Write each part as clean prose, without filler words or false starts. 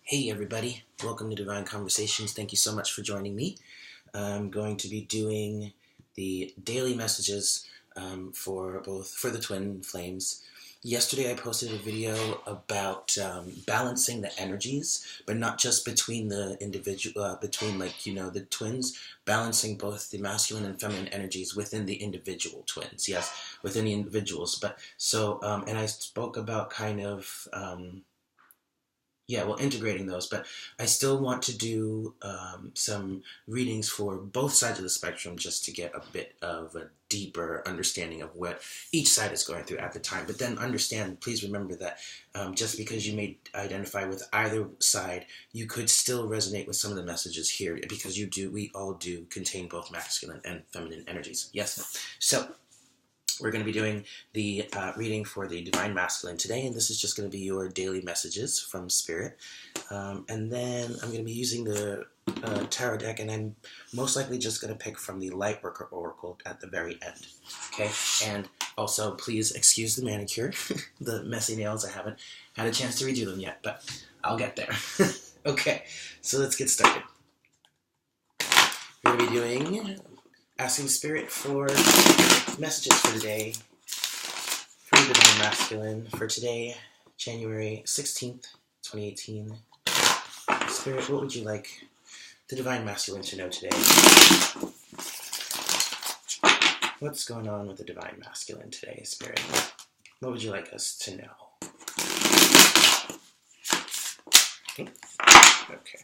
Hey everybody, welcome to Divine Conversations. Thank you so much for joining me. I'm going to be doing the daily messages for the twin flames. Yesterday I posted a video about balancing the energies, but not just between the individual, the twins, balancing both the masculine and feminine energies within the individual twins. Yes, within the individuals. And I spoke about integrating those, but I still want to do some readings for both sides of the spectrum just to get a bit of a deeper understanding of what each side is going through at the time. But then please remember that just because you may identify with either side, you could still resonate with some of the messages here because we all do contain both masculine and feminine energies. Yes. So we're going to be doing the reading for the Divine Masculine today, and this is just going to be your daily messages from Spirit. And then I'm going to be using the tarot deck, and I'm most likely just going to pick from the Lightworker Oracle at the very end. Okay, and also please excuse the manicure, the messy nails. I haven't had a chance to redo them yet, but I'll get there. Okay, so let's get started. We're going to be doing asking Spirit for messages for today from the Divine Masculine for today, January 16th, 2018. Spirit, what would you like the Divine Masculine to know today? What's going on with the Divine Masculine today, Spirit? What would you like us to know? Okay.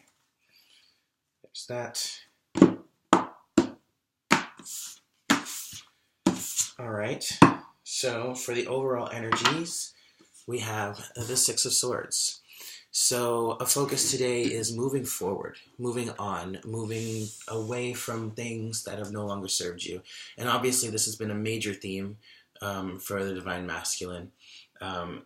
There's that. Alright, so for the overall energies, we have the Six of Swords. So a focus today is moving forward, moving on, moving away from things that have no longer served you. And obviously this has been a major theme for the Divine Masculine,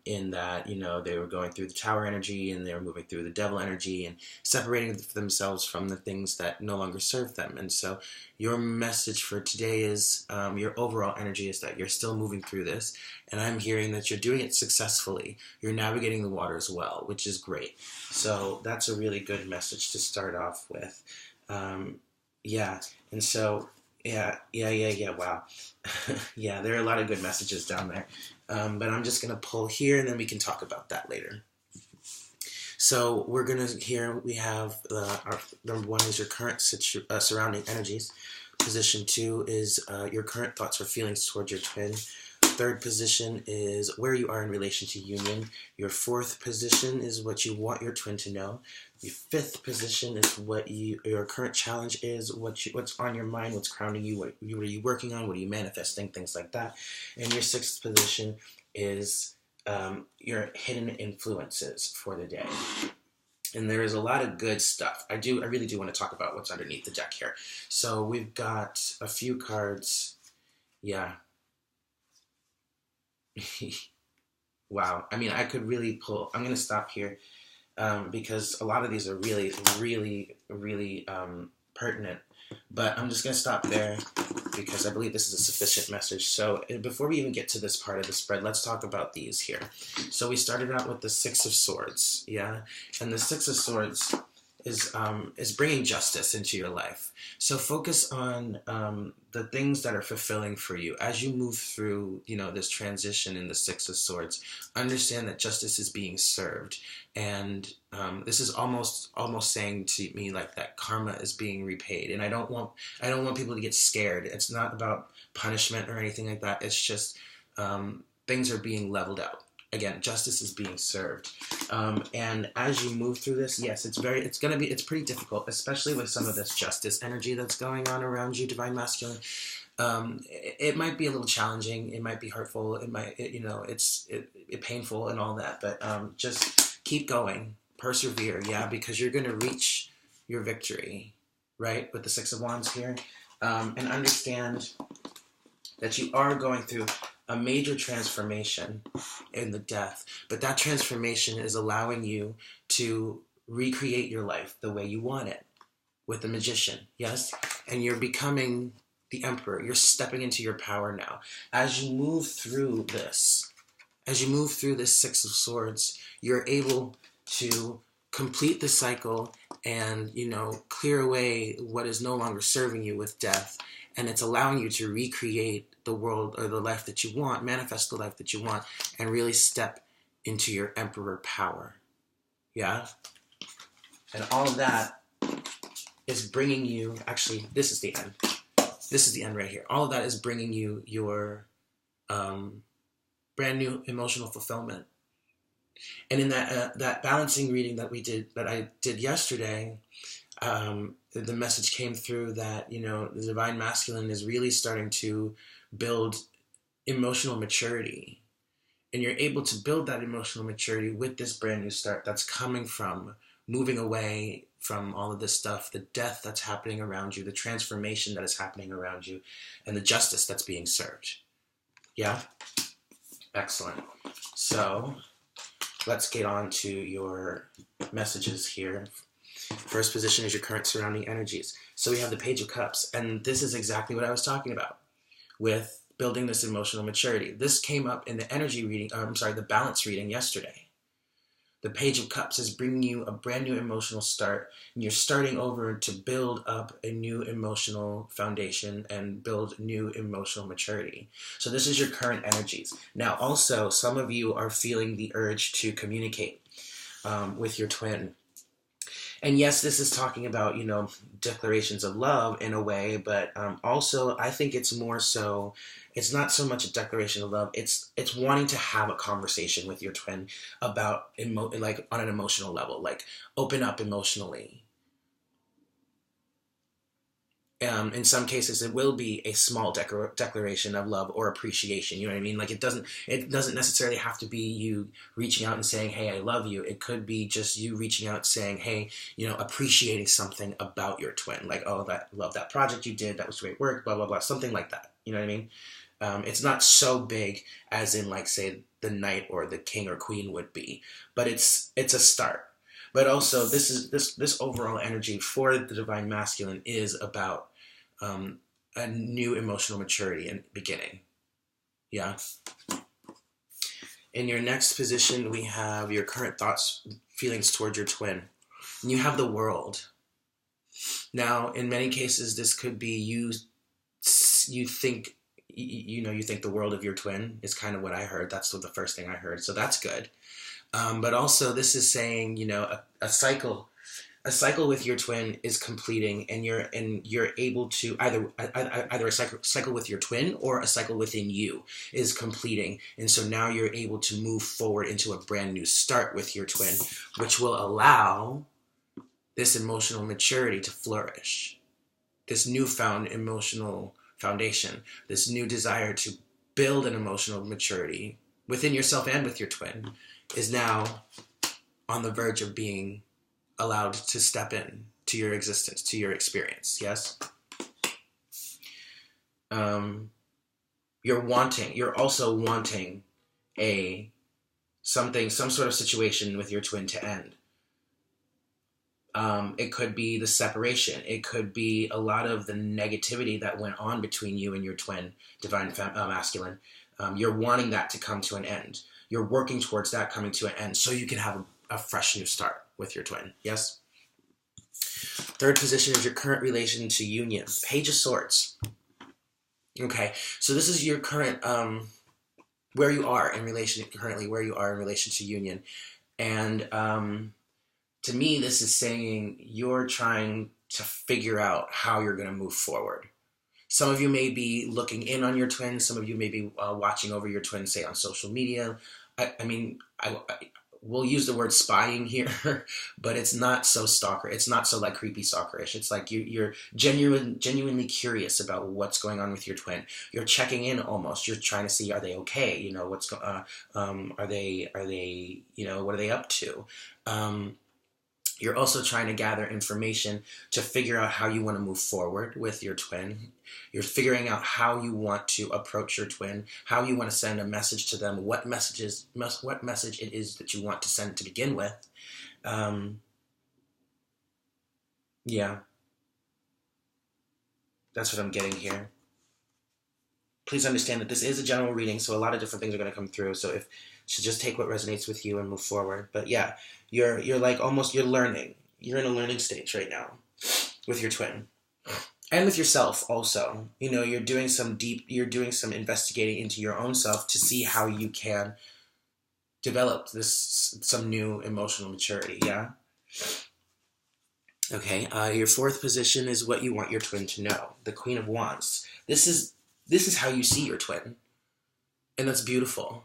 in that, they were going through the Tower energy and they were moving through the Devil energy and separating themselves from the things that no longer serve them. And so your message for today is, your overall energy is that you're still moving through this, and I'm hearing that you're doing it successfully. You're navigating the waters well, which is great. So that's a really good message to start off with. Wow. Yeah, there are a lot of good messages down there. But I'm just going to pull here, and then we can talk about that later. So we have number one is your current surrounding energies. Position 2 is your current thoughts or feelings towards your twin. Third position is where you are in relation to union. Your fourth position is what you want your twin to know. Your fifth position is what your current challenge is, what's on your mind, what's grounding you, what are you working on, what are you manifesting, things like that. And your sixth position is your hidden influences for the day. And there is a lot of good stuff. I really do want to talk about what's underneath the deck here. So we've got a few cards. Yeah. Wow. I mean, I could really pull. I'm going to stop here because a lot of these are really, really, really pertinent. But I'm just going to stop there because I believe this is a sufficient message. So before we even get to this part of the spread, let's talk about these here. So we started out with the Six of Swords, yeah? And the Six of Swords is bringing justice into your life. So focus on the things that are fulfilling for you as you move through, this transition in the Six of Swords. Understand that justice is being served, and this is almost saying to me like that karma is being repaid. And I don't want people to get scared. It's not about punishment or anything like that. It's just things are being leveled out. Again, justice is being served. And as you move through this, yes, it's pretty difficult, especially with some of this justice energy that's going on around you, Divine Masculine. It might be a little challenging. It might be hurtful. It's painful and all that, but just keep going, persevere, yeah, because you're going to reach your victory, right? With the Six of Wands here, and understand that you are going through a major transformation in the death, but that transformation is allowing you to recreate your life the way you want it with the Magician, yes? And you're becoming the Emperor. You're stepping into your power now. As you move through this Six of Swords, you're able to complete the cycle and, clear away what is no longer serving you with death. And it's allowing you to recreate the world or the life that you want, manifest the life that you want, and really step into your emperor power. Yeah? And all of that is bringing you, actually, this is the end. This is the end right here. All of that is bringing you your brand new emotional fulfillment. And in that balancing reading that I did yesterday, the message came through that, the divine masculine is really starting to build emotional maturity. And you're able to build that emotional maturity with this brand new start that's coming from moving away from all of this stuff, the death that's happening around you, the transformation that is happening around you, and the justice that's being served. Yeah? Excellent. So let's get on to your messages here. First position is your current surrounding energies. So we have the Page of Cups, and this is exactly what I was talking about with building this emotional maturity. This came up in the energy reading, the balance reading yesterday. The Page of Cups is bringing you a brand new emotional start, and you're starting over to build up a new emotional foundation and build new emotional maturity. So this is your current energies. Now, also, some of you are feeling the urge to communicate with your twin. And yes, this is talking about, declarations of love in a way, but also I think it's more so, it's not so much a declaration of love, it's wanting to have a conversation with your twin about, like on an emotional level, like open up emotionally. In some cases, it will be a small declaration of love or appreciation. You know what I mean? Like it doesn't necessarily have to be you reaching out and saying, "Hey, I love you." It could be just you reaching out saying, "Hey, appreciating something about your twin." Like, "Oh, love that project you did. That was great work." Blah blah blah. Something like that. You know what I mean? It's not so big as in like say the knight or the king or queen would be, but it's a start. But also, this overall energy for the divine masculine is about a new emotional maturity and beginning. Yeah. In your next position, we have your current thoughts, feelings towards your twin. And you have the world. Now, in many cases, this could be you think the world of your twin is kind of what I heard. That's the first thing I heard. So that's good. But also, this is saying, a cycle with your twin is completing, and you're able to either a cycle with your twin or a cycle within you is completing, and so now you're able to move forward into a brand new start with your twin, which will allow this emotional maturity to flourish, this newfound emotional foundation, this new desire to build an emotional maturity within yourself and with your twin is now on the verge of being allowed to step in to your existence, to your experience. Yes? You're also wanting some sort of situation with your twin to end. It could be the separation. It could be a lot of the negativity that went on between you and your twin, divine masculine. You're wanting that to come to an end. You're working towards that coming to an end so you can have a fresh new start with your twin. Yes? Third position is your current relation to union. Page of Swords. Okay, so this is your current, where you are in relation to union. And to me, this is saying you're trying to figure out how you're going to move forward. Some of you may be looking in on your twin. Some of you may be watching over your twin, say, on social media. We'll use the word spying here, but it's not so stalker. It's not so like creepy stalkerish. It's like you're genuinely curious about what's going on with your twin. You're checking in almost. You're trying to see, are they okay? What's are they what are they up to? You're also trying to gather information to figure out how you want to move forward with your twin. You're figuring out how you want to approach your twin, how you want to send a message to them, what message it is that you want to send to begin with. Yeah. That's what I'm getting here. please understand that this is a general reading, so a lot of different things are going to come through. So if so just take what resonates with you and move forward. But yeah, you're like almost, you're learning. You're in a learning stage right now with your twin. And with yourself also. You know, you're doing some investigating into your own self to see how you can develop some new emotional maturity, yeah? Okay, your fourth position is what you want your twin to know. The Queen of Wands. This is how you see your twin. And that's beautiful.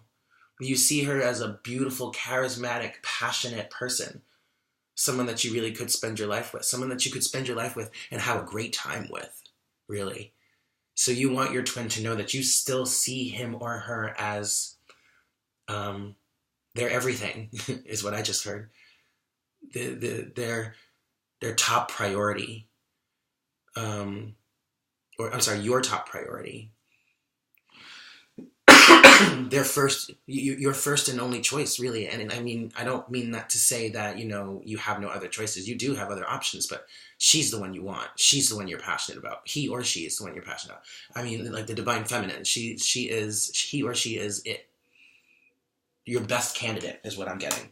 You see her as a beautiful, charismatic, passionate person. Someone that you really could spend your life with. Someone that you could spend your life with and have a great time with, really. So you want your twin to know that you still see him or her as their everything, is what I just heard. Their top priority. Your top priority. Your first and only choice, really. And I mean, I don't mean that to say that, you know, you have no other choices. You do have other options, but she's the one you want. She's the one you're passionate about. He or she is the one you're passionate about. I mean, like the divine feminine. He or she is it. Your best candidate is what I'm getting.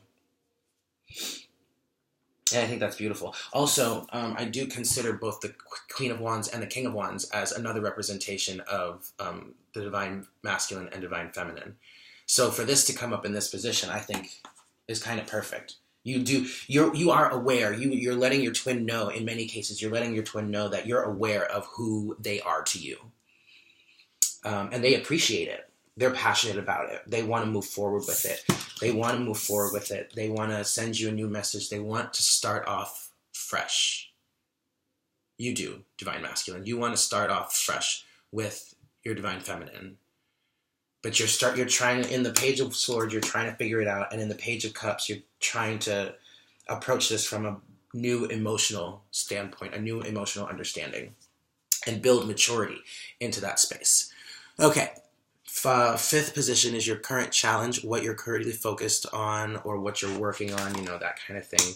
And I think that's beautiful. Also, I do consider both the Queen of Wands and the King of Wands as another representation of the divine masculine and divine feminine. So for this to come up in this position, I think is kind of perfect. You are aware. You're letting your twin know. In many cases, you're letting your twin know that you're aware of who they are to you, and they appreciate it. They're passionate about it. They want to move forward with it. They want to send you a new message. They want to start off fresh. You do, divine masculine. You want to start off fresh with your divine feminine. But you're trying, in the Page of Swords, you're trying to figure it out. And in the Page of Cups, you're trying to approach this from a new emotional standpoint, a new emotional understanding, and build maturity into that space. Okay. Fifth position is your current challenge, what you're currently focused on or what you're working on, you know, that kind of thing.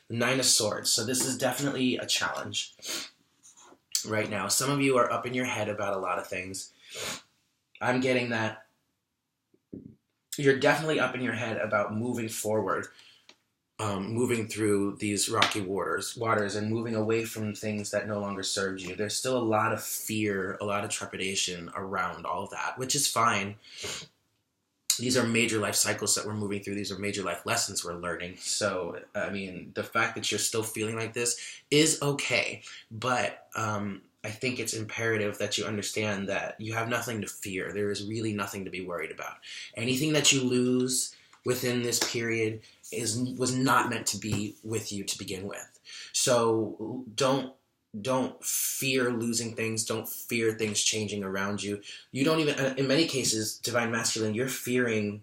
The Nine of Swords. So this is definitely a challenge right now. Some of you are up in your head about a lot of things. I'm getting that you're definitely up in your head about moving forward, moving through these rocky waters and moving away from things that no longer serve you. There's still a lot of fear, a lot of trepidation around all of that, which is fine. These are major life cycles that we're moving through. These are major life lessons we're learning. So, I mean, the fact that you're still feeling like this is okay. But I think it's imperative that you understand that you have nothing to fear. There is really nothing to be worried about. Anything that you lose within this period was not meant to be with you to begin with. So don't fear losing things. Don't fear things changing around you. You don't even, in many cases, divine masculine, you're fearing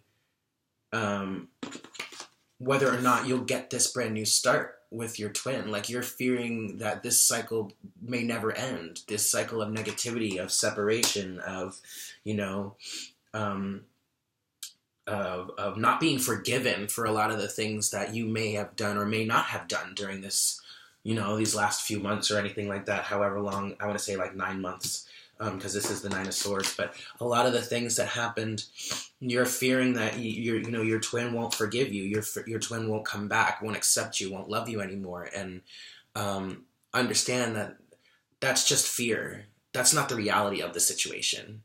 whether or not you'll get this brand new start with your twin. Like, you're fearing that this cycle may never end. This cycle of negativity, of separation, of, you know, of not being forgiven for a lot of the things that you may have done or may not have done during this, you know, these last few months or anything like that, however long, I want to say like 9 months, because this is the Nine of Swords. But a lot of the things that happened, you're fearing that your twin won't forgive you, your twin won't come back, won't accept you, won't love you anymore, and understand that that's just fear. That's not the reality of the situation.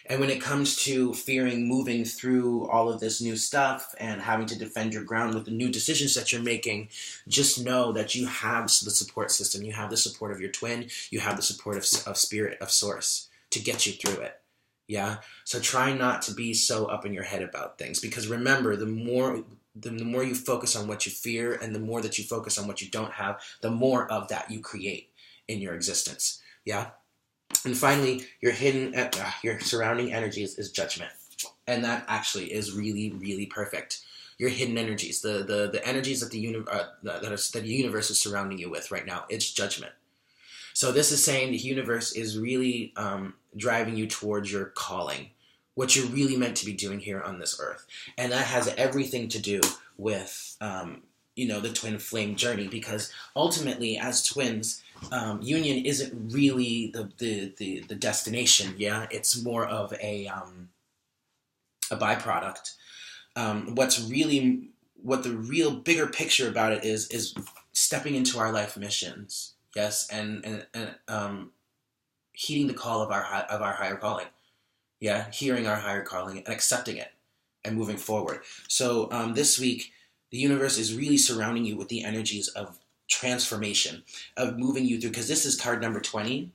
And when it comes to fearing moving through all of this new stuff and having to defend your ground with the new decisions that you're making, just know that you have the support system. You have the support of your twin. You have the support of spirit, of source, to get you through it. Yeah? So try not to be so up in your head about things. Because remember, the more you focus on what you fear and the more that you focus on what you don't have, the more of that you create in your existence. Yeah? And finally, your surrounding energies is judgment. And that actually is really, really perfect. Your hidden energies, the energies that the universe is surrounding you with right now, it's judgment. So this is saying the universe is really driving you towards your calling, what you're really meant to be doing here on this earth. And that has everything to do with, the twin flame journey, because ultimately as twins, union isn't really the destination. Yeah, it's more of a byproduct. What the real bigger picture about it is stepping into our life missions. Yes, and heeding the call of our higher calling. Yeah, hearing our higher calling and accepting it and moving forward. So this week, the universe is really surrounding you with the energies of transformation, of moving you through. Because this is card number 20.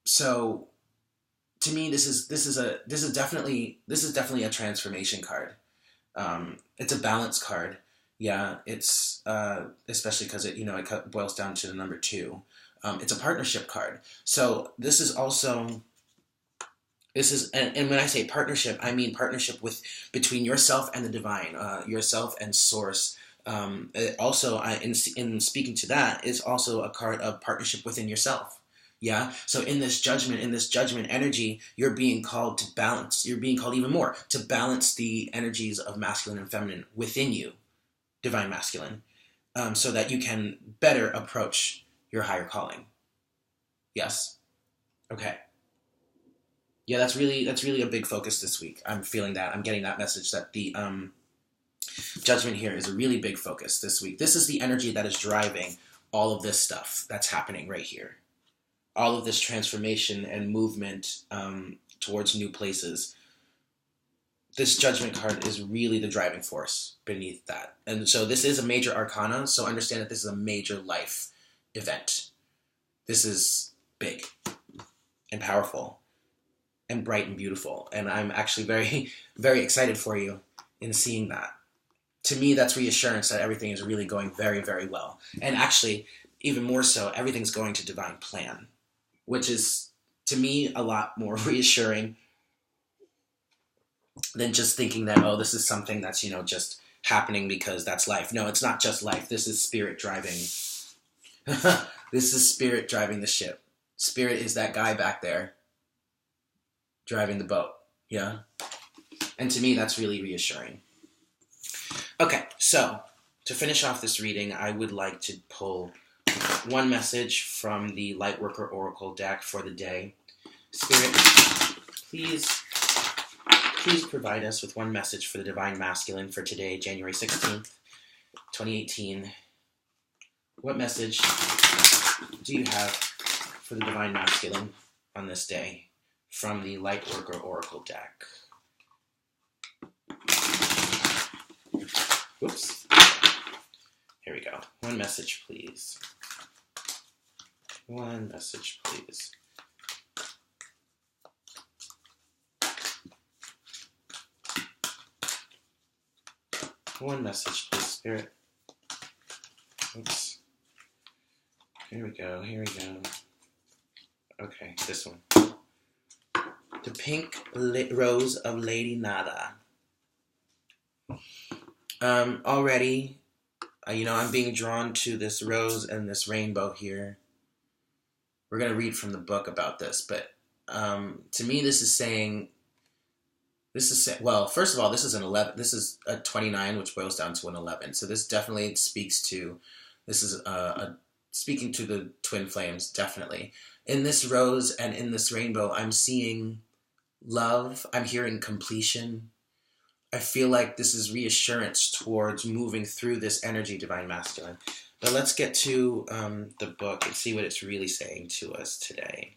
So to me, this is definitely a transformation card. It's a balance card. Yeah, it's especially because it boils down to the number 2. It's a partnership card. So and when I say partnership, I mean partnership between yourself and the divine, yourself and source. In speaking to that, is also a card of partnership within yourself. Yeah. So in this judgment energy, you're being called to balance. You're being called even more to balance the energies of masculine and feminine within you, divine masculine, so that you can better approach your higher calling. Yes. Okay. Yeah, that's really a big focus this week. I'm feeling that. I'm getting that message that the judgment here is a really big focus this week. This is the energy that is driving all of this stuff that's happening right here. All of this transformation and movement towards new places. This judgment card is really the driving force beneath that. And so this is a major arcana, so understand that this is a major life event. This is big and powerful and bright and beautiful. And I'm actually very, very excited for you in seeing that. To me, that's reassurance that everything is really going very, very well. And actually, even more so, everything's going to divine plan, which is, to me, a lot more reassuring than just thinking that, oh, this is something that's, just happening because that's life. No, it's not just life. This is spirit driving. This is spirit driving the ship. Spirit is that guy back there driving the boat. Yeah? And to me, that's really reassuring. Okay, so to finish off this reading, I would like to pull one message from the Lightworker Oracle deck for the day. Spirit, please provide us with one message for the Divine Masculine for today, January 16th, 2018. What message do you have for the Divine Masculine on this day from the Lightworker Oracle deck? Whoops. Here we go. One message, please. One message, please. One message, please, Spirit. Oops. Here we go. Okay, this one. The Pink Rose of Lady Nada. Already, I'm being drawn to this rose and this rainbow here. We're going to read from the book about this, but to me, this is saying, well, first of all, this is an 11. This is a 29, which boils down to an 11. So this definitely speaks to, speaking to the twin flames, definitely. In this rose and in this rainbow, I'm seeing love. I'm hearing completion. I feel like this is reassurance towards moving through this energy, Divine Masculine. But let's get to the book and see what it's really saying to us today.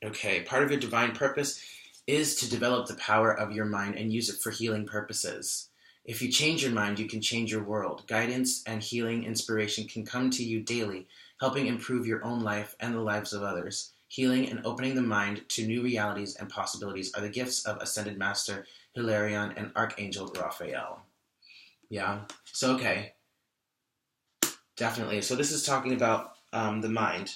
Okay, part of your divine purpose is to develop the power of your mind and use it for healing purposes. If you change your mind, you can change your world. Guidance and healing inspiration can come to you daily, helping improve your own life and the lives of others. Healing and opening the mind to new realities and possibilities are the gifts of Ascended Master Hilarion and Archangel Raphael. Yeah, so okay. Definitely. So this is talking about the mind,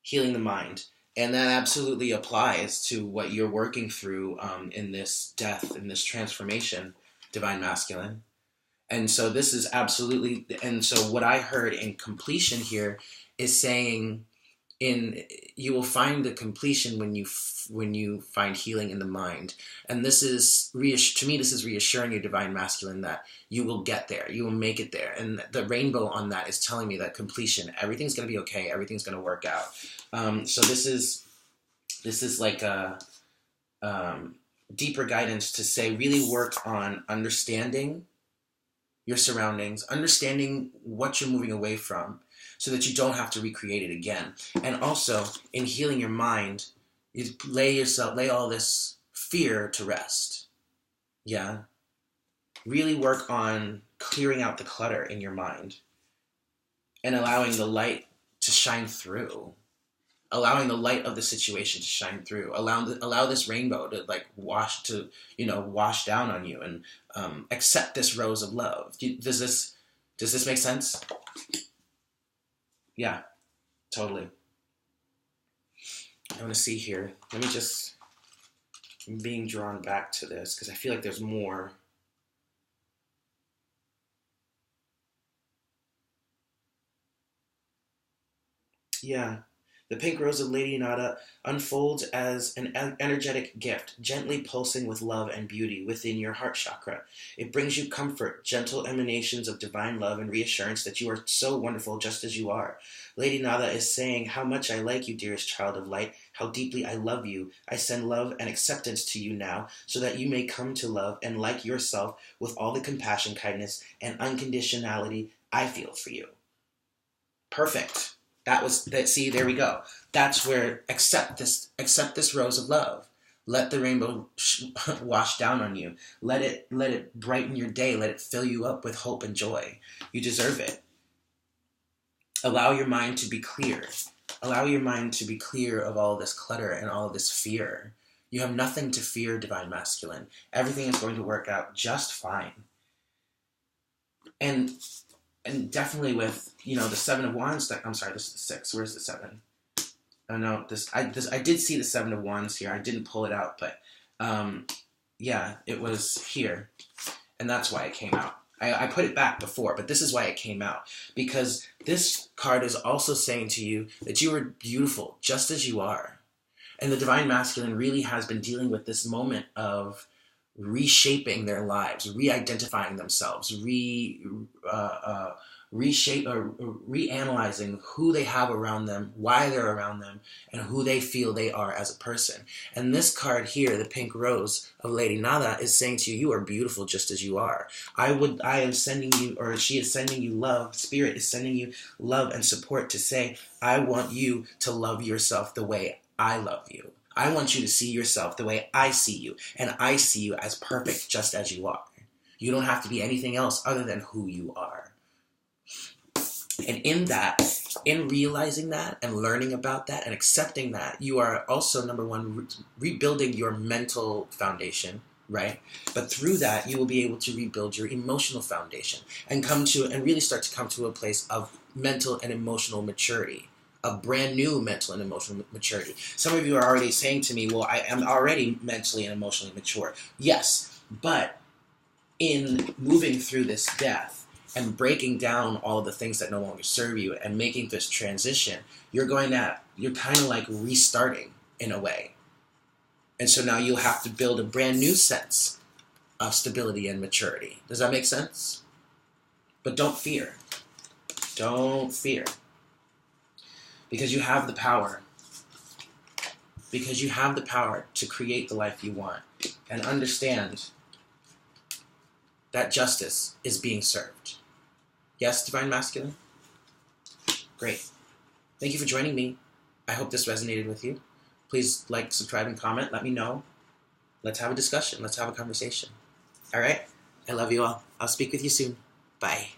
healing the mind. And that absolutely applies to what you're working through in this death, in this transformation, Divine Masculine. And so this is absolutely, and so what I heard in completion here is saying, you will find the completion when you find healing in the mind. And this is to me, this is reassuring your divine masculine that you will get there, you will make it there. And the rainbow on that is telling me that completion, everything's going to be okay, everything's going to work out. So this is like a deeper guidance to say, really work on understanding your surroundings, understanding what you're moving away from, so that you don't have to recreate it again. And also, in healing your mind, you lay all this fear to rest. Yeah? Really work on clearing out the clutter in your mind and allowing the light to shine through. Allowing the light of the situation to shine through. Allow this rainbow to wash down on you, and accept this rose of love. Does this make sense? Yeah, totally. I want to see here. Let me just, I'm being drawn back to this because I feel like there's more. Yeah. The pink rose of Lady Nada unfolds as an energetic gift, gently pulsing with love and beauty within your heart chakra. It brings you comfort, gentle emanations of divine love and reassurance that you are so wonderful just as you are. Lady Nada is saying, how much I like you, dearest child of light, how deeply I love you. I send love and acceptance to you now, so that you may come to love and like yourself with all the compassion, kindness, and unconditionality I feel for you. Perfect. See, there we go. That's where accept this rose of love. Let the rainbow wash down on you. Let it brighten your day. Let it fill you up with hope and joy. You deserve it. Allow your mind to be clear. Allow your mind to be clear of all this clutter and all of this fear. You have nothing to fear, divine masculine. Everything is going to work out just fine. And definitely with, the Seven of Wands, I'm sorry, this is the 6. Where's the 7? Oh no, I did see the 7 of Wands here. I didn't pull it out, but yeah, it was here. And that's why it came out. I put it back before, but this is why it came out. Because this card is also saying to you that you are beautiful just as you are. And the divine masculine really has been dealing with this moment of reshaping their lives, re-identifying themselves, reanalyzing who they have around them, why they're around them, and who they feel they are as a person. And this card here, the pink rose of Lady Nada, is saying to you, you are beautiful just as you are. I am sending you, or she is sending you love, Spirit is sending you love and support to say, I want you to love yourself the way I love you. I want you to see yourself the way I see you, and I see you as perfect just as you are. You don't have to be anything else other than who you are. And in realizing that and learning about that and accepting that, you are also, number one, rebuilding your mental foundation, right? But through that, you will be able to rebuild your emotional foundation and really start to come to a place of mental and emotional maturity. A brand new mental and emotional maturity. Some of you are already saying to me, well, I am already mentally and emotionally mature. Yes, but in moving through this death and breaking down all of the things that no longer serve you and making this transition, you're kind of like restarting in a way. And so now you'll have to build a brand new sense of stability and maturity. Does that make sense? But don't fear. Don't fear. Because you have the power. Because you have the power to create the life you want. And understand that justice is being served. Yes, Divine Masculine? Great. Thank you for joining me. I hope this resonated with you. Please like, subscribe, and comment. Let me know. Let's have a discussion. Let's have a conversation. All right? I love you all. I'll speak with you soon. Bye.